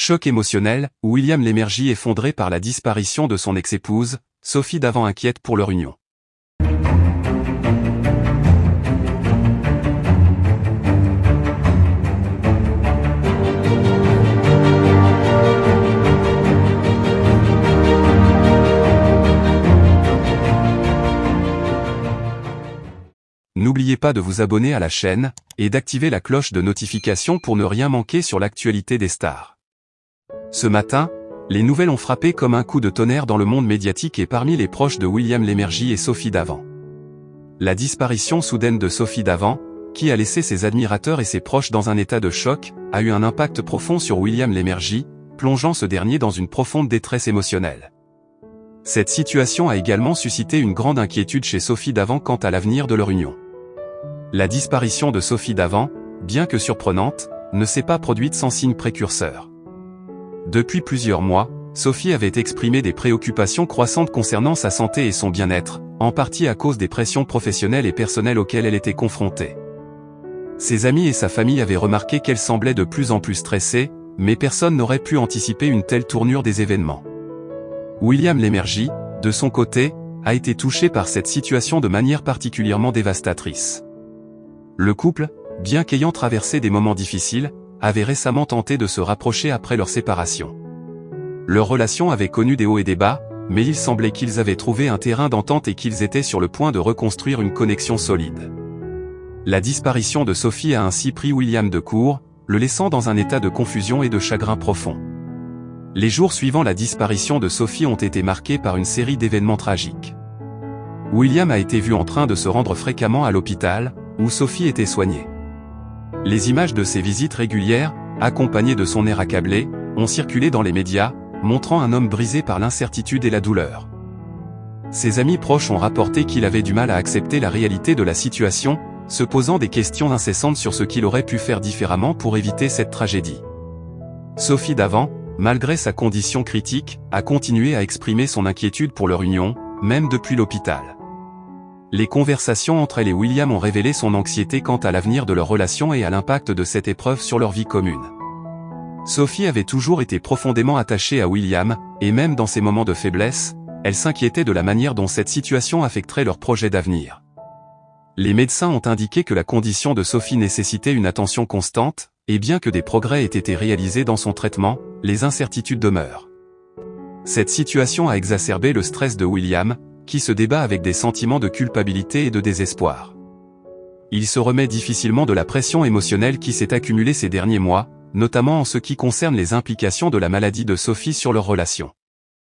Choc émotionnel, William Lémergie effondré par la disparition de son ex-épouse, Sophie Davant inquiète pour leur union. N'oubliez pas de vous abonner à la chaîne, et d'activer la cloche de notification pour ne rien manquer sur l'actualité des stars. Ce matin, les nouvelles ont frappé comme un coup de tonnerre dans le monde médiatique et parmi les proches de William Lémergie et Sophie Davant. La disparition soudaine de Sophie Davant, qui a laissé ses admirateurs et ses proches dans un état de choc, a eu un impact profond sur William Lémergie, plongeant ce dernier dans une profonde détresse émotionnelle. Cette situation a également suscité une grande inquiétude chez Sophie Davant quant à l'avenir de leur union. La disparition de Sophie Davant, bien que surprenante, ne s'est pas produite sans signe précurseur. Depuis plusieurs mois, Sophie avait exprimé des préoccupations croissantes concernant sa santé et son bien-être, en partie à cause des pressions professionnelles et personnelles auxquelles elle était confrontée. Ses amis et sa famille avaient remarqué qu'elle semblait de plus en plus stressée, mais personne n'aurait pu anticiper une telle tournure des événements. William Lémergie, de son côté, a été touché par cette situation de manière particulièrement dévastatrice. Le couple, bien qu'ayant traversé des moments difficiles, avait récemment tenté de se rapprocher après leur séparation. Leur relation avait connu des hauts et des bas, mais il semblait qu'ils avaient trouvé un terrain d'entente et qu'ils étaient sur le point de reconstruire une connexion solide. La disparition de Sophie a ainsi pris William de court, le laissant dans un état de confusion et de chagrin profond. Les jours suivant la disparition de Sophie ont été marqués par une série d'événements tragiques. William a été vu en train de se rendre fréquemment à l'hôpital, où Sophie était soignée. Les images de ses visites régulières, accompagnées de son air accablé, ont circulé dans les médias, montrant un homme brisé par l'incertitude et la douleur. Ses amis proches ont rapporté qu'il avait du mal à accepter la réalité de la situation, se posant des questions incessantes sur ce qu'il aurait pu faire différemment pour éviter cette tragédie. Sophie Davant, malgré sa condition critique, a continué à exprimer son inquiétude pour leur union, même depuis l'hôpital. Les conversations entre elle et William ont révélé son anxiété quant à l'avenir de leur relation et à l'impact de cette épreuve sur leur vie commune. Sophie avait toujours été profondément attachée à William, et même dans ses moments de faiblesse, elle s'inquiétait de la manière dont cette situation affecterait leur projet d'avenir. Les médecins ont indiqué que la condition de Sophie nécessitait une attention constante, et bien que des progrès aient été réalisés dans son traitement, les incertitudes demeurent. Cette situation a exacerbé le stress de William, qui se débat avec des sentiments de culpabilité et de désespoir. Il se remet difficilement de la pression émotionnelle qui s'est accumulée ces derniers mois, notamment en ce qui concerne les implications de la maladie de Sophie sur leur relation.